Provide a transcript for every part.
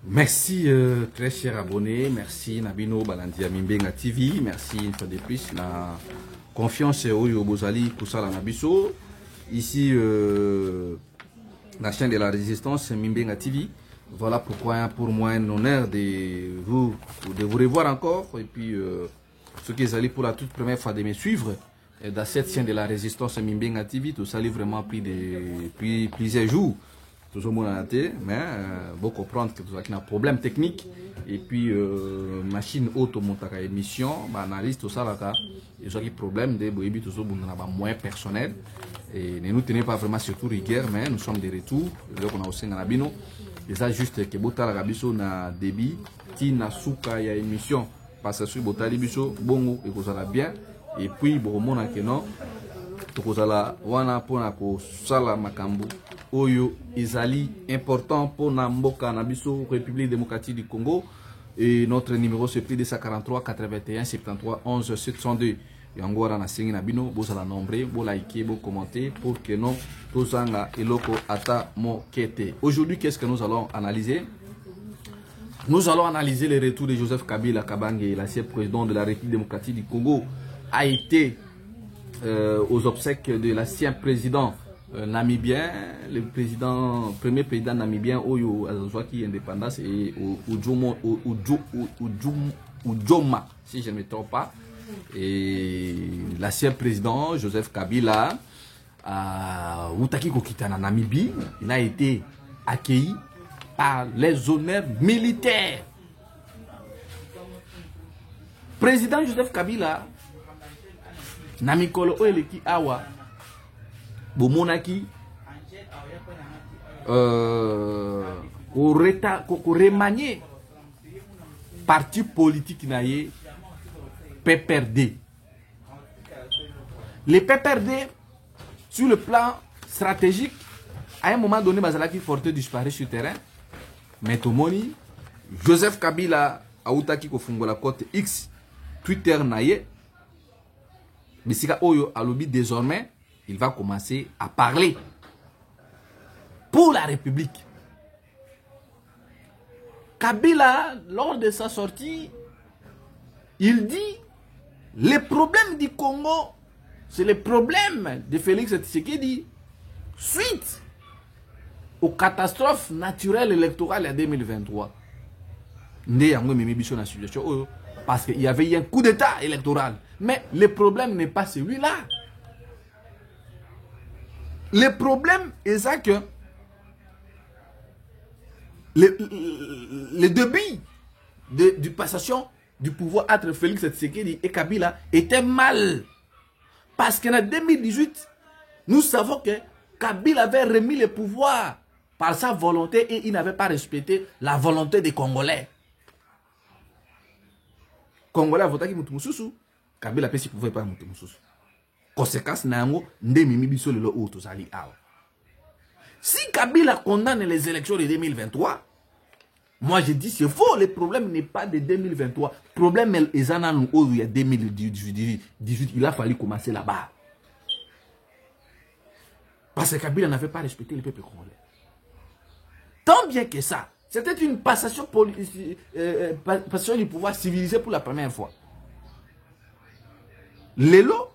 Merci très cher abonné, merci Nabino Balandia Mimbenga TV, merci une fois de plus la confiance au Bozali Kusala Nabiso. Ici la chaîne de la résistance Mimbenga TV. Voilà pourquoi pour moi un honneur de vous revoir encore et puis ceux qui allaient pour la toute première fois de me suivre dans cette chaîne de la résistance Mimbenga TV, tout ça a vraiment pris plusieurs jours. Toujours mon année, mais vous comprendre que vous avez un problème technique et puis machine auto montaka émission, analyse tout ça là, ils ont des problèmes de boébi toujours moins personnel et ne nous tenez pas vraiment surtout rigueur, mais nous sommes de retour. Donc on a aussi un abino, et ça juste que bota la gabiso na débit, ti na souka ya émission, parce que sur bota libiso bongo et que ça va bien et puis bon mon a que non. Tokozala wana pona ko sala makambo oyo ezali important pona mboka na biso République démocratique du Congo et notre numéro c'est plus 243 81 73 11 702 yango wana na sengi na bino bozala nombre bo liker bo commenter pour que non tozanga eloko ata mo kete. Aujourd'hui qu'est-ce que nous allons analyser? Nous allons analyser le retour de Joseph Kabila Kabange, l'ancien président de la République démocratique du Congo, a été aux obsèques de l'ancien président namibien, le premier président namibien Oyo Azazwaki indépendance et Ujoma, si je ne me trompe pas, et l'ancien président Joseph Kabila à Utaki Kokitana Namibie, il a été accueilli par les honneurs militaires. Président Joseph Kabila Namikolo Oeleki Awa Bomonaki remanier parti politique naye PPRD. Les PPRD sur le plan stratégique à un moment donné bazalaki forte disparu sur terrain, mais Tomoni Joseph Kabila autaki kofungola côte X Twitter naye. Bisika Oyo Alobi désormais, il va commencer à parler pour la République. Kabila, lors de sa sortie, il dit les problèmes du Congo, c'est les problèmes de Félix Tshisekedi suite aux catastrophes naturelles électorales en 2023. Parce qu'il y avait eu un coup d'état électoral. Mais le problème n'est pas celui-là. Le problème est ça que le début du passation du pouvoir entre Félix Tshisekedi et Kabila était mal. Parce qu'en 2018, nous savons que Kabila avait remis le pouvoir par sa volonté et il n'avait pas respecté la volonté des Congolais. Congolais a voté qui Moutoumoussousou. Kabila ne pouvait pas Moutoumoussousou. Conséquence, si Kabila condamne les élections de 2023, moi je dis c'est faux. Le problème n'est pas de 2023. Le problème est il y a 2018. Il a fallu commencer là-bas. Parce que Kabila n'avait pas respecté le peuple congolais. Tant bien que ça, c'était une passation du pouvoir civilisé pour la première fois. Lelo,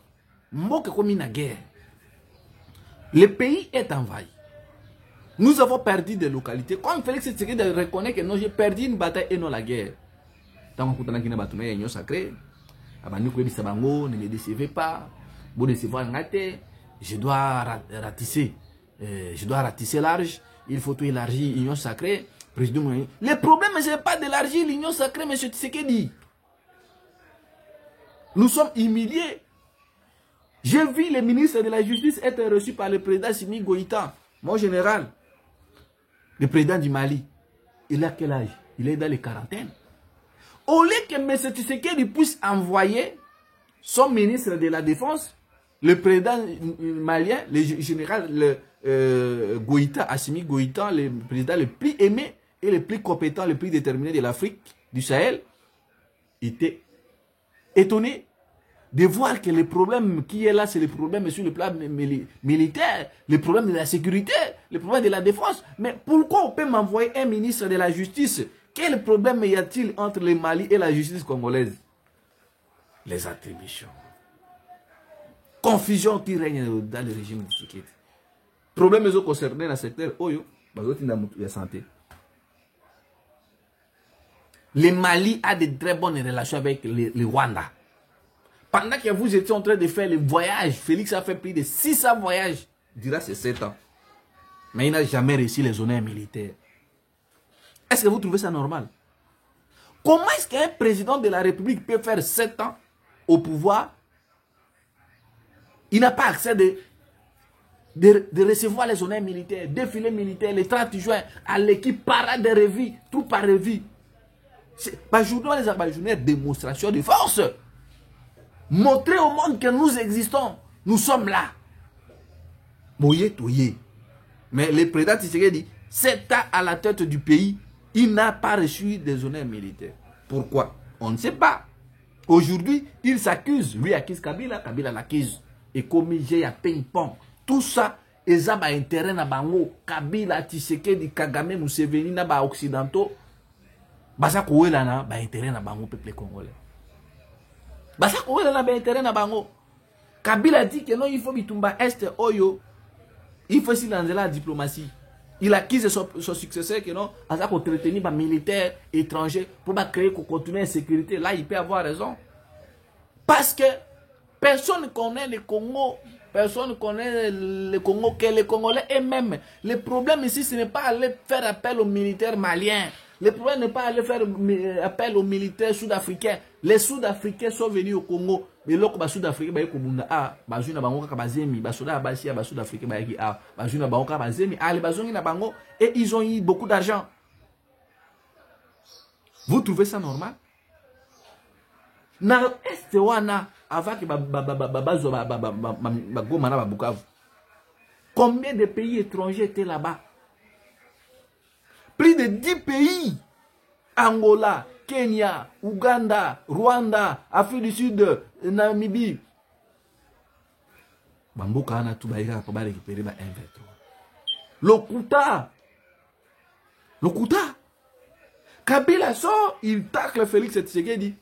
Mboka comme une guerre. Le pays est envahi. Nous avons perdu des localités. Comme Félix Tshisekedi reconnaît que non, j'ai perdu une bataille et non la guerre. Tant qu'on a une bataille, il y a sacré. Ne me décevez pas. Vous décevez un gâté. Je dois ratisser. Je dois ratisser large. Il faut tout élargir l'union sacrée. Le problème, ce n'est pas d'élargir l'union sacrée, M. Tshisekedi. Nous sommes humiliés. J'ai vu le ministre de la Justice être reçu par le président Simi Goïta, mon général, le président du Mali. Il a quel âge? Il est dans les quarantaines. Au lieu que M. Tshisekedi puisse envoyer son ministre de la Défense, le président malien, le général Goïta, Assimi Goïta, le président le plus aimé et le plus compétent, le plus déterminé de l'Afrique, du Sahel, était étonné de voir que le problème qui est là, c'est le problème sur le plan militaire, le problème de la sécurité, le problème de la défense. Mais pourquoi on peut m'envoyer un ministre de la Justice Quel problème y a-t-il entre le Mali et la justice congolaise? Les attributions. Confusion qui règne dans le régime de Tshisekedi. Problème est concerné dans le secteur Oyo, la santé. Le Mali a de très bonnes relations avec le Rwanda. Pendant que vous étiez en train de faire le voyage, Félix a fait plus de 600 voyages durant ces 7 ans. Mais il n'a jamais réussi les honneurs militaires. Est-ce que vous trouvez ça normal? Comment est-ce qu'un président de la République peut faire 7 ans au pouvoir? Il n'a pas accès de recevoir les honneurs militaires, défilés militaires, le 30 juin, à l'équipe parade de revue, tout par revue. Les démonstration de force. Montrer au monde que nous existons. Nous sommes là. Mais le président Tshisekedi dit, 7 ans à la tête du pays, il n'a pas reçu des honneurs militaires. Pourquoi? On ne sait pas. Aujourd'hui, il s'accuse. Lui accuse Kabila, Kabila l'accuse. Et comme il y a ping-pong, tout ça, ils ont intérêt à Bango. Kabila, Tshisekedi, Kagame, Museveni, na occidentaux. Basa Kouela na ba intérêt à Bango, peuple congolais. Basa Kouela na ba intérêt à Bango. Kabila dit que non, il faut bitumba Est, Oyo. Il faut aussi lancer la diplomatie. Il accuse son successeur que non, à ça qu'on entretenir par militaires étrangers pour créer qu'on continue en sécurité. Là, il peut avoir raison. Parce que personne ne connaît le Congo. Personne ne connaît le Congo que les Congolais eux-mêmes. Le problème ici, ce n'est pas aller faire appel aux militaires maliens. Le problème n'est pas aller faire appel aux militaires sud-africains. Les Sud-Africains sont venus au Congo. Mais là, les Sud-Africains, ils ont dit ah, bazou na bango kabazemi, basoda abasia, les Sud-Africains, ils ont dit ah, bazou na bango kabazemi, ah, les bazou na bango, et ils ont eu beaucoup d'argent. Vous trouvez ça normal? Na est wana avant que babazo bagomana babukavu. Combien de pays étrangers étaient là-bas? Plus de 10 pays. Angola, Kenya, Ouganda, Rwanda, Afrique du Sud, Namibie. Bamboka ana tubaika pour récupérer ba M23. Lokuta. Kabila sort, il tacle Félix Tshisekedi.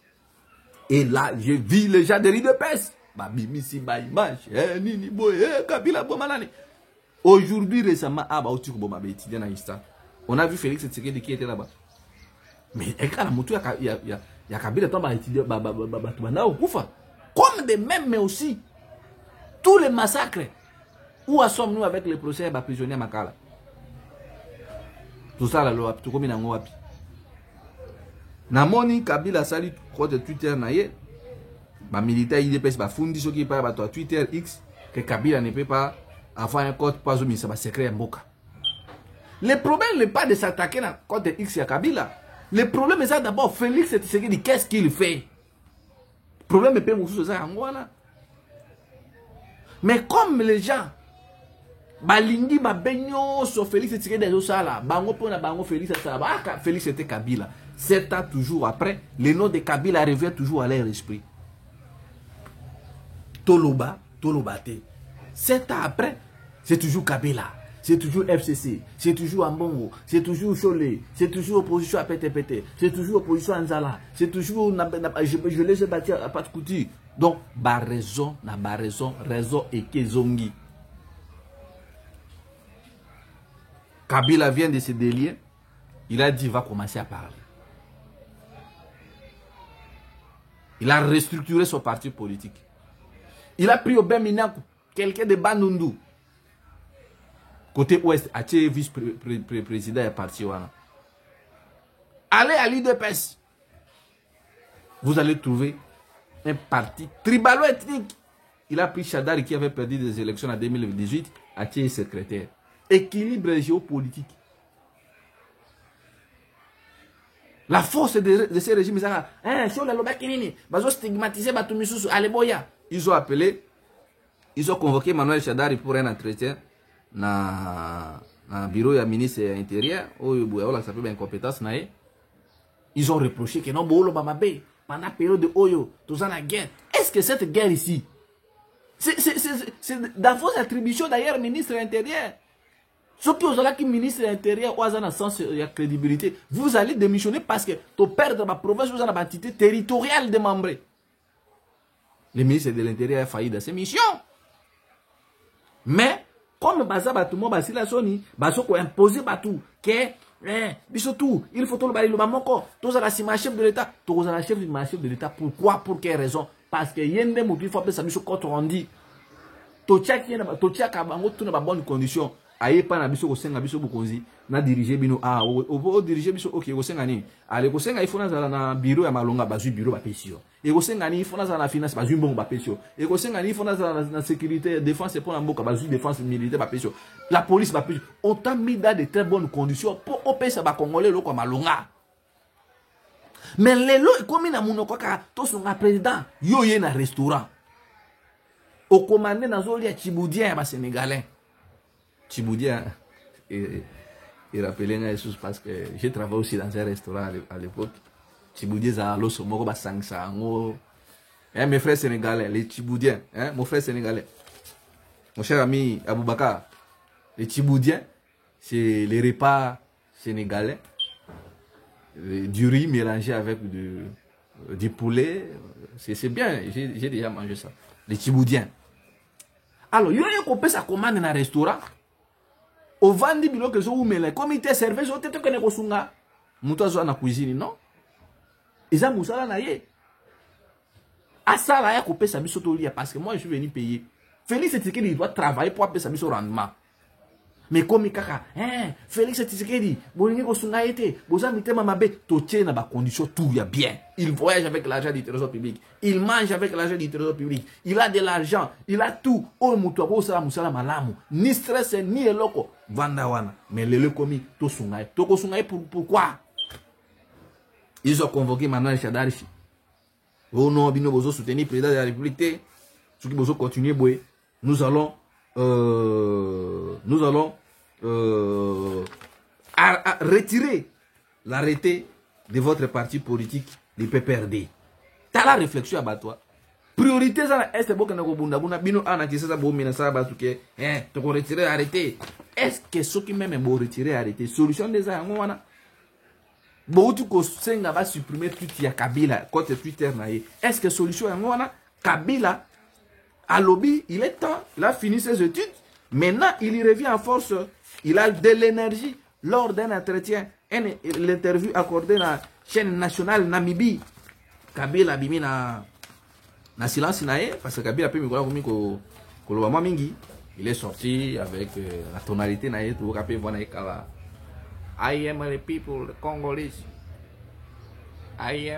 Et là, je vis les gens de l'IDPS. Babimisi ba image, nini boy, Kabila bomanani. Aujourd'hui récemment, on a vu Félix Tshisekedi qui était là-bas. Mais il y a Kabila qui étudié comme de même, mais aussi tous les massacres. Où sommes-nous avec les procès des prisonniers Makala? Tout ça, là, tout comme il y a un wapi. Namoni Kabila sali compte Twitter naie. Les militaires IDPS bafundi ceux qui parlent à Twitter X que Kabila ne peut pas avoir un code pas au ça va secret Mboka. Le problème n'est pas de s'attaquer à code X et à Kabila. Le problème est ça d'abord Félix Tshisekedi qu'est-ce qu'il fait? Le problème est pas sur ça Angola. Mais comme les gens balingi babenyo sur Félix Tshisekedi de ça bango pona bango Félix ça Félix était Kabila. 7 ans toujours après, le nom de Kabila revient toujours à leur esprit. Tolobate. 7 ans après, c'est toujours Kabila, c'est toujours FCC, c'est toujours Ambongo, c'est toujours Cholé, c'est toujours opposition à PTPT, c'est toujours opposition à Nzala, c'est toujours je laisse bâtir à Patkouti. Donc, raison et Kezongi. Kabila vient de se délier, il a dit il va commencer à parler. Il a restructuré son parti politique. Il a pris au Beminaku, quelqu'un de Bandundu. Côté ouest, a été vice-président et parti. Allez à l'IDPS. Vous allez trouver un parti tribalo-ethnique. Il a pris Chadari qui avait perdu des élections en 2018, a été secrétaire. Équilibre géopolitique. La force de ces régimes, ils ont appelé, ils ont convoqué Manuel Chadari pour un entretien dans le bureau du ministre intérieur, ils ont reproché que non, pendant la période de Oyo, tout ça la guerre. Est-ce que cette guerre ici, c'est dans vos attributions d'ailleurs, ministre intérieur, Ceux qui ont qui ministre de l'Intérieur ou un sens de crédibilité, vous allez démissionner parce que tu perds la province, vous avez une entité territoriale démembrée. Le ministre de l'Intérieur a failli dans ses missions. Mais, comme Baza Batoumo, Basila Soni, Bazoko imposé Batou, que, tout, il faut tout le bali, le mamoko, tous à la chef de l'État, tous à la chef de l'État. Pourquoi? Pour quelle raison? Parce que Yende Mouti, il faut appeler ça, mission quand on dit, Tochak, Kabango, tout dans bonne condition. Aye pas na biso ko senga biso bukonzi na diriger bino o diriger biso ok ko senga ni ale ko senga ifona za na bureau ya malonga bazui bureau ba pesio e ko senga ni ifona za na finance bazui mbongo ba pesio e ko senga ni ifona za na sécurité défense pour na mboka bazui défense militaire ba pesio la police ba pesio on t'a mis dans de très bonnes conditions pour opesa ba congolais loko malonga mais lelo comme na munoko ka to songa président yo ye na restaurant au commandé na zoli ya Chiboudien ba sénégalais Chiboudien, il rappelait Jesus parce que j'ai travaillé aussi dans un restaurant à l'époque. Chiboudien, ça a l'os, moi, bah, sang, mes frères sénégalais, les Chiboudiens, mon frère sénégalais, mon cher ami Aboubakar, les Chiboudiens, c'est les repas sénégalais, du riz mélangé avec du poulet, c'est bien, j'ai déjà mangé ça. Les Chiboudiens. Alors, il y a un copain, ça commande dans un restaurant. Au vandi bilo que zo umele comité service zo tete kene ko sunga muto zo na cuisine non eza musala na ye asala ya ko pesa biso to lia parce que moi je suis venu payer Félix Tshisekedi doit travailler pour pesa biso rendement mais comme kaka Félix Tshisekedi bolingi ko sunga été boza mitema mabe to tie na ba condition tout ya bien il voyage avec l'argent du trésor public il mange avec l'argent du trésor public il a de l'argent il a tout o muto ko sala musala malamu ni stress ni eloko Vandawana, mais le commis, tout sungaï. Tout sungaï pourquoi? Ils ont convoqué maintenant les Chadarichi. Oh non, bino bozo soutenir le président de la République. Ceux qui bozo continuer boé. Nous allons retirer l'arrêté de votre parti politique, le PPRD. T'as la réflexion à toi. Priorité ça est bon que nous bunda bino ana qui ça bon mina ça batuke to retirer arrêter est-ce que ceux qui même bon retirer arrêter solution des ngwana bon tu ko senga va supprimer Twitter ya Kabila côté Twitter na est-ce que solution ngwana Kabila à lobby il est temps il a fini ses études maintenant il y revient en force il a de l'énergie lors d'un entretien l'interview accordée à la chaîne nationale Namibie Kabila bimina na silence nae parce que Kabila peut me voir mingi il est sorti avec la tonalité nae tout capé voir kala I am the people the Congolese I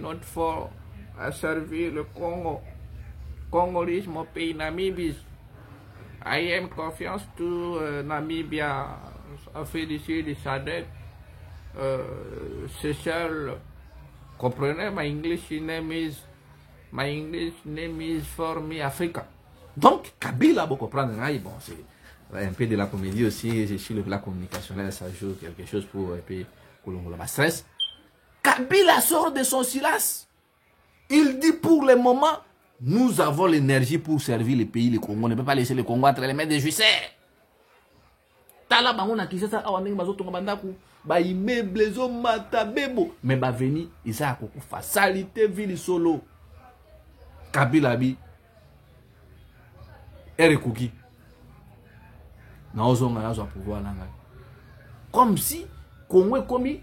not for à servir le Congo Congolese mon pays Namibie I am confiance to Namibia a fait d'ici des SADC c'est seul comprenez my English name is for me Africa. Donc, Kabila, vous comprenez, bon, c'est un peu de la comédie aussi, je suis la communication, là, ça joue quelque chose pour un peu le stress. Kabila sort de son silence. Il dit pour le moment, nous avons l'énergie pour servir le pays, le Congo. On ne peut pas laisser le Congo entre les mains des Juifs. Tala bango na kisasa awandenge bazotonga bandaku ba immeuble zo mata bebo mais ba veni isa ko kufa salité ville solo. Kabila bi erekuki na ozonga na zo pouvoir nanga comme si Congo komi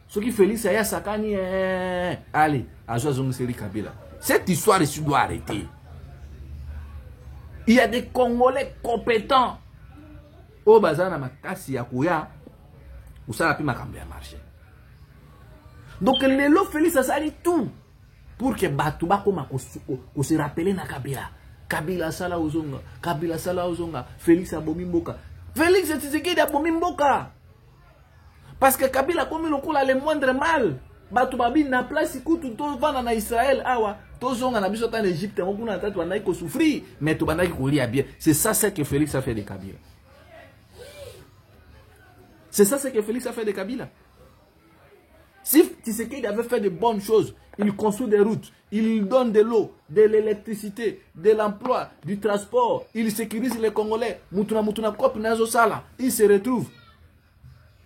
ce qui Félix aya sakani allez azo zonga seri Kabila. Cette histoire ici doit arrêter. Il y a des Congolais compétents au bazar na makasi ya kuya usala pi makambo ya marché. Donc lelo Félix asali tout pour que batu bakoma ko se rappeler na Kabila. Kabila sala uzonga, Kabila sala uzonga, Félix abomi mboka. Félix Tshisekedi abomi mboka. Parce que Kabila komi lokola le moindre mal. Batu babi na place kutu to vana na Israël awa. To zonga na biso en Égypte, on kuna tatu anai ko souffrir, mais to banaki ko lia bien. C'est ça ce que Félix a fait de Kabila. C'est ça ce que Félix a fait de Kabila. Si Tshisekedi avait fait de bonnes choses, il construit des routes, il donne de l'eau, de l'électricité, de l'emploi, du transport, il sécurise les Congolais, il se retrouve.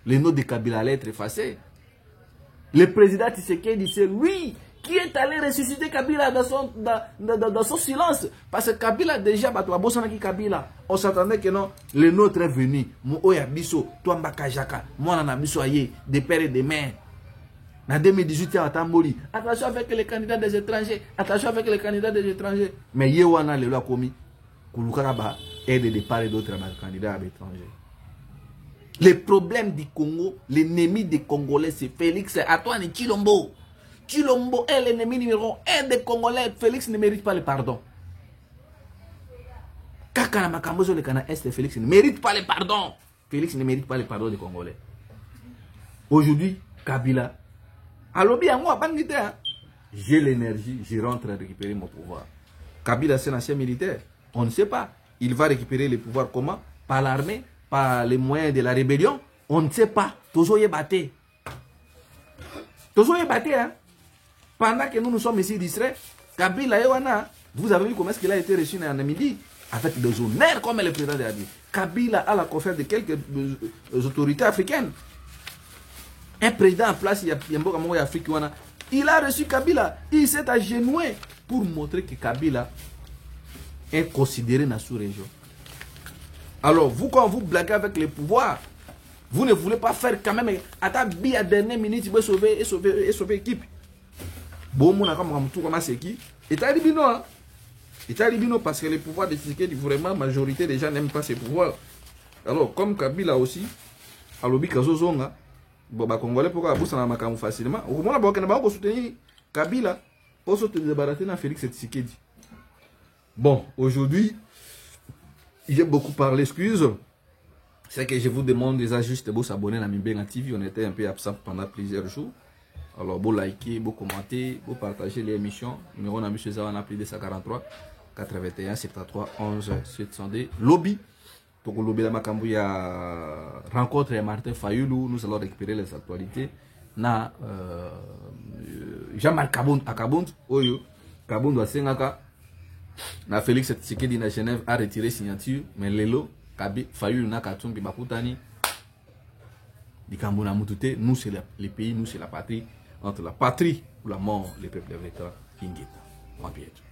Le nom de Kabila allait être effacé. Le président Tshisekedi, c'est lui qui est allé ressusciter Kabila dans son silence. Parce que Kabila, déjà, Kabila, on s'attendait que non, le nôtre est venu. Oya biso, toi Mbakajaka, moi na biso aye, de père et de mère. En 2018, attention avec les candidats des étrangers, attention avec les candidats des étrangers. Mais Yewana le loi commis, Kouloukaraba aide de part et d'autre à candidats étrangers. Le problème du Congo, l'ennemi des Congolais, c'est Félix Antoine Tshilombo. Tshilombo est l'ennemi numéro 1 des Congolais. Félix ne mérite pas le pardon. Kakana Makambozo le Kana Est, Félix ne mérite pas le pardon. Félix ne mérite pas le pardon des Congolais. Aujourd'hui, Kabila, j'ai l'énergie, je rentre à récupérer mon pouvoir. Kabila, c'est un ancien militaire. On ne sait pas. Il va récupérer le pouvoir comment? Par l'armée, par les moyens de la rébellion. On ne sait pas. Toujours y batté. Toujours y batté, hein. Pendant que nous sommes ici distraits, Kabila Ewana, vous avez vu comment est-ce qu'il a été reçu en midi avec des honneurs comme le président de la République. Kabila a la confiance de quelques autorités africaines. Un président en place, il y a Afrique, il a reçu Kabila, il s'est agenoué pour montrer que Kabila est considéré dans la sous-région. Alors, vous, quand vous blaguez avec le pouvoir, vous ne voulez pas faire quand même à ta bille à dernière minute pour sauver l'équipe. Bon, mon comme tout comme c'est qui? Et t'as dit non. Et t'as dit non parce que le pouvoir de Tshisekedi, vraiment, la majorité des gens n'aiment pas ces pouvoirs. Alors, comme Kabila aussi, à l'obi Kazozonga, bon, bah, Congolais, pourquoi vous s'en avez facilement? Au moins, on va soutenir Kabila pour se débarrasser de Félix Tshisekedi. Bon, aujourd'hui, j'ai beaucoup parlé, excuse. C'est que je vous demande déjà juste de vous abonner à Mimbenga TV. On était un peu absent pendant plusieurs jours. Alors, vous likez, vous commentez, vous partagez les émissions. Numéro on a mis chez on a plus de 143 81 73 11 702. Lobby. Pour le lobby de Makambu, il y a rencontre Martin Fayoulou. Nous allons récupérer les actualités. Na Jean-Marc Kabound à Kabound. Oyo. Kabound à Sengaka. Na Félix Tshisekedi na Genève a retiré signature. Mais Lelo, Fayoulou na Katumbi Bakutani. Dikambo na Mutute. Nous, c'est le pays, nous, c'est la patrie. Entre la patrie ou la mort, les peuples de l'État. Ingeta. Moi, Pietro.